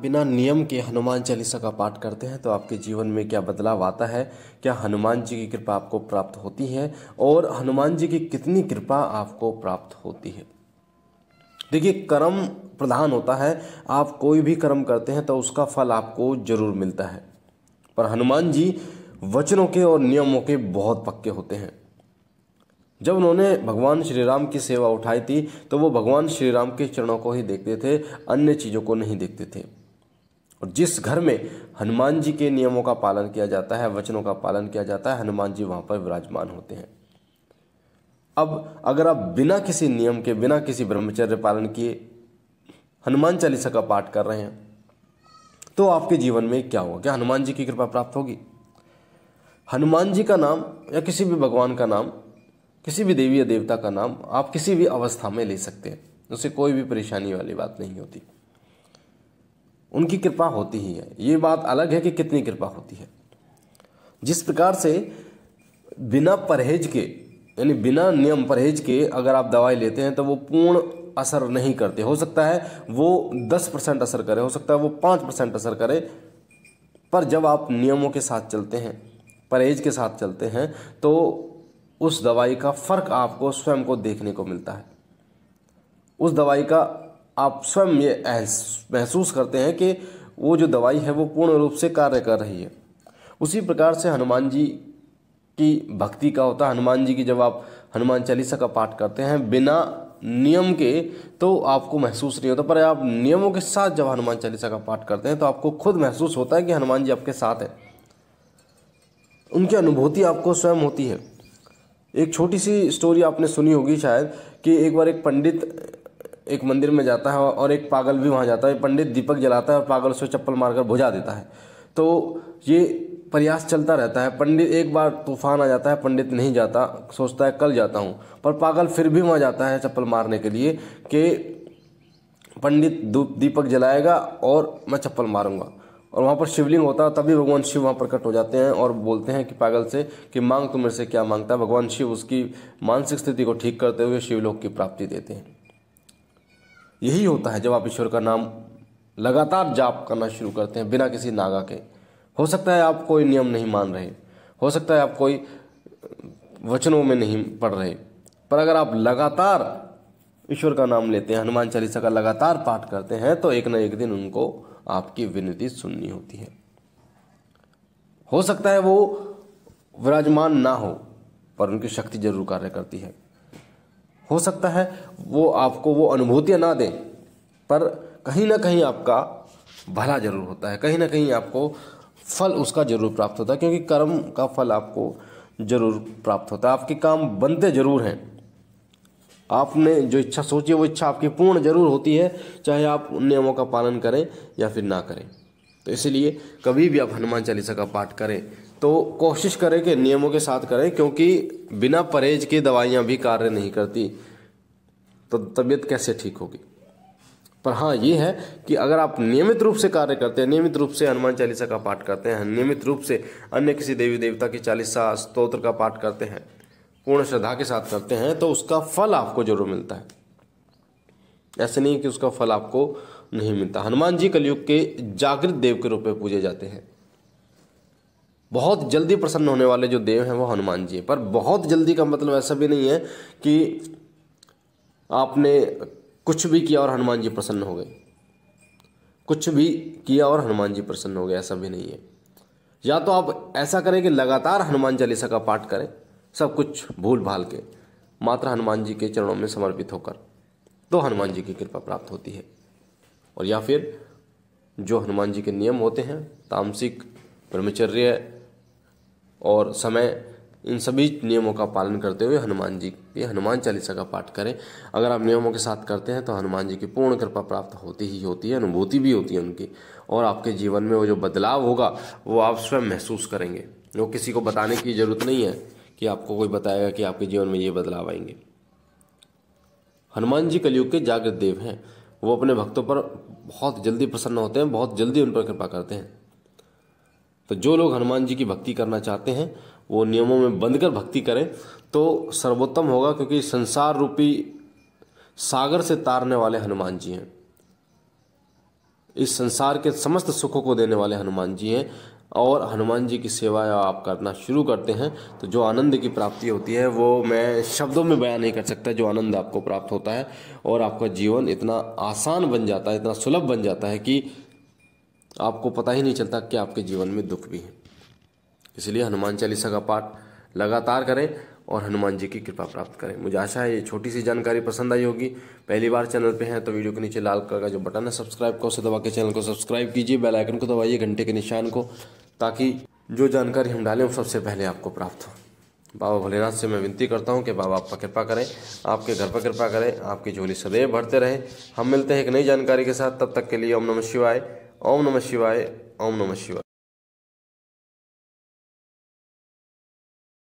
बिना नियम के हनुमान चालीसा का पाठ करते हैं तो आपके जीवन में क्या बदलाव आता है, क्या हनुमान जी की कृपा आपको प्राप्त होती है और हनुमान जी की कितनी कृपा आपको प्राप्त होती है। देखिए, कर्म प्रधान होता है। आप कोई भी कर्म करते हैं तो उसका फल आपको जरूर मिलता है, पर हनुमान जी वचनों के और नियमों के बहुत पक्के होते हैं। जब उन्होंने भगवान श्री राम की सेवा उठाई थी तो वो भगवान श्री राम के चरणों को ही देखते थे, अन्य चीज़ों को नहीं देखते थे। और जिस घर में हनुमान जी के नियमों का पालन किया जाता है, वचनों का पालन किया जाता है, हनुमान जी वहाँ पर विराजमान होते हैं। अब अगर आप बिना किसी नियम के, बिना किसी ब्रह्मचर्य पालन किए हनुमान चालीसा का पाठ कर रहे हैं तो आपके जीवन में क्या होगा? क्या हनुमान जी की कृपा प्राप्त होगी? हनुमान जी का नाम या किसी भी भगवान का नाम, किसी भी देवी या देवता का नाम आप किसी भी अवस्था में ले सकते हैं, उससे कोई भी परेशानी वाली बात नहीं होती। उनकी कृपा होती ही है। ये बात अलग है कि कितनी कृपा होती है। जिस प्रकार से बिना परहेज के, यानी बिना नियम परहेज के अगर आप दवाई लेते हैं तो वो पूर्ण असर नहीं करते। हो सकता है वो 10% असर करे, हो सकता है वो 5% असर करे, पर जब आप नियमों के साथ चलते हैं, परहेज के साथ चलते हैं, तो उस दवाई का फर्क आपको स्वयं को देखने को मिलता है। उस दवाई का आप स्वयं ये महसूस करते हैं कि वो जो दवाई है वो पूर्ण रूप से कार्य कर रही है। उसी प्रकार से हनुमान जी की भक्ति का होता है। हनुमान जी की जब आप हनुमान चालीसा का पाठ करते हैं बिना नियम के तो आपको महसूस नहीं होता, पर आप नियमों के साथ जब हनुमान चालीसा का पाठ करते हैं तो आपको खुद महसूस होता है कि हनुमान जी आपके साथ हैं। उनकी अनुभूति आपको स्वयं होती है। एक छोटी सी स्टोरी आपने सुनी होगी शायद, कि एक बार एक पंडित एक मंदिर में जाता है और एक पागल भी वहाँ जाता है। पंडित दीपक जलाता है और पागल उसे चप्पल मारकर बुझा देता है। तो ये प्रयास चलता रहता है। पंडित, एक बार तूफान आ जाता है, पंडित नहीं जाता, सोचता है कल जाता हूँ, पर पागल फिर भी वहाँ जाता है चप्पल मारने के लिए कि पंडित दीपक जलाएगा और मैं चप्पल मारूंगा। और वहाँ पर शिवलिंग होता है, तभी भगवान शिव वहाँ प्रकट हो जाते हैं और बोलते हैं कि पागल से कि मांग तू मेरे से क्या मांगता है। भगवान शिव उसकी मानसिक स्थिति को ठीक करते हुए शिवलोक की प्राप्ति देते हैं। यही होता है जब आप ईश्वर का नाम लगातार जाप करना शुरू करते हैं बिना किसी नागा के। हो सकता है आप कोई नियम नहीं मान रहे, हो सकता है आप कोई वचनों में नहीं पढ़ रहे, पर अगर आप लगातार ईश्वर का नाम लेते हैं, हनुमान चालीसा का लगातार पाठ करते हैं, तो एक न एक दिन उनको आपकी विनती सुननी होती है। हो सकता है वो विराजमान ना हो, पर उनकी शक्ति जरूर कार्य करती है। हो सकता है वो आपको वो अनुभूतियां ना दें, पर कहीं ना कहीं आपका भला जरूर होता है, कहीं ना कहीं आपको फल उसका जरूर प्राप्त होता है, क्योंकि कर्म का फल आपको जरूर प्राप्त होता है। आपके काम बनते जरूर हैं। आपने जो इच्छा सोची वो इच्छा आपकी पूर्ण जरूर होती है, चाहे आप उन नियमों का पालन करें या फिर ना करें। तो इसीलिए कभी भी आप हनुमान चालीसा का पाठ करें तो कोशिश करें कि नियमों के साथ करें, क्योंकि बिना परहेज के दवाइयाँ भी कार्य नहीं करती, तो तबीयत कैसे ठीक होगी। पर हाँ, ये है कि अगर आप नियमित रूप से कार्य करते हैं, नियमित रूप से हनुमान चालीसा का पाठ करते हैं, नियमित रूप से अन्य किसी देवी देवता की चालीसा स्तोत्र का पाठ करते हैं, पूर्ण श्रद्धा के साथ करते हैं, तो उसका फल आपको जरूर मिलता है। ऐसे नहीं कि उसका फल आपको नहीं मिलता। हनुमान जी कलयुग के जागृत देव के रूप में पूजे जाते हैं। बहुत जल्दी प्रसन्न होने वाले जो देव हैं वो हनुमान जी हैं। पर बहुत जल्दी का मतलब ऐसा भी नहीं है कि आपने कुछ भी किया और हनुमान जी प्रसन्न हो गए, कुछ भी किया और हनुमान जी प्रसन्न हो गए, ऐसा भी नहीं है। या तो आप ऐसा करें कि लगातार हनुमान चालीसा का पाठ करें, सब कुछ भूल भाल के, मात्र हनुमान जी के चरणों में समर्पित होकर, तो हनुमान जी की कृपा प्राप्त होती है। और या फिर जो हनुमान जी के नियम होते हैं, तामसिक, ब्रह्मचर्य और समय, इन सभी नियमों का पालन करते हुए हनुमान जी के हनुमान चालीसा का पाठ करें। अगर आप नियमों के साथ करते हैं तो हनुमान जी की पूर्ण कृपा प्राप्त होती ही होती है, अनुभूति भी होती है उनकी, और आपके जीवन में वो जो बदलाव होगा वो आप स्वयं महसूस करेंगे। वो किसी को बताने की जरूरत नहीं है कि आपको कोई बताएगा कि आपके जीवन में ये बदलाव आएंगे। हनुमान जी कलयुग के जागृत देव हैं। वो अपने भक्तों पर बहुत जल्दी प्रसन्न होते हैं, बहुत जल्दी उन पर कृपा करते हैं। तो जो लोग हनुमान जी की भक्ति करना चाहते हैं वो नियमों में बंधकर भक्ति करें तो सर्वोत्तम होगा, क्योंकि संसार रूपी सागर से तारने वाले हनुमान जी हैं। इस संसार के समस्त सुखों को देने वाले हनुमान जी हैं। और हनुमान जी की सेवा आप करना शुरू करते हैं तो जो आनंद की प्राप्ति होती है वो मैं शब्दों में बयान नहीं कर सकता। जो आनंद आपको प्राप्त होता है और आपका जीवन इतना आसान बन जाता है, इतना सुलभ बन जाता है कि आपको पता ही नहीं चलता कि आपके जीवन में दुख भी है। इसलिए हनुमान चालीसा का पाठ लगातार करें और हनुमान जी की कृपा प्राप्त करें। मुझे आशा है ये छोटी सी जानकारी पसंद आई होगी। पहली बार चैनल पे हैं तो वीडियो के नीचे लाल कलर का जो बटन है सब्सक्राइब का, उसे दबा के चैनल को सब्सक्राइब कीजिए। बेल आइकन को दबाइए, घंटे के निशान को, ताकि जो जानकारी हम डालें वो सबसे पहले आपको प्राप्त हो। बाबा भोलेनाथ से मैं विनती करता हूँ कि बाबा आप पर कृपा करें, आपके घर पर कृपा करें, आपकी झोली सदैव भरते रहे। हम मिलते हैं एक नई जानकारी के साथ, तब तक के लिए ओम नमः शिवाय, ओम नमः शिवाय, ओम नमः शिवाय।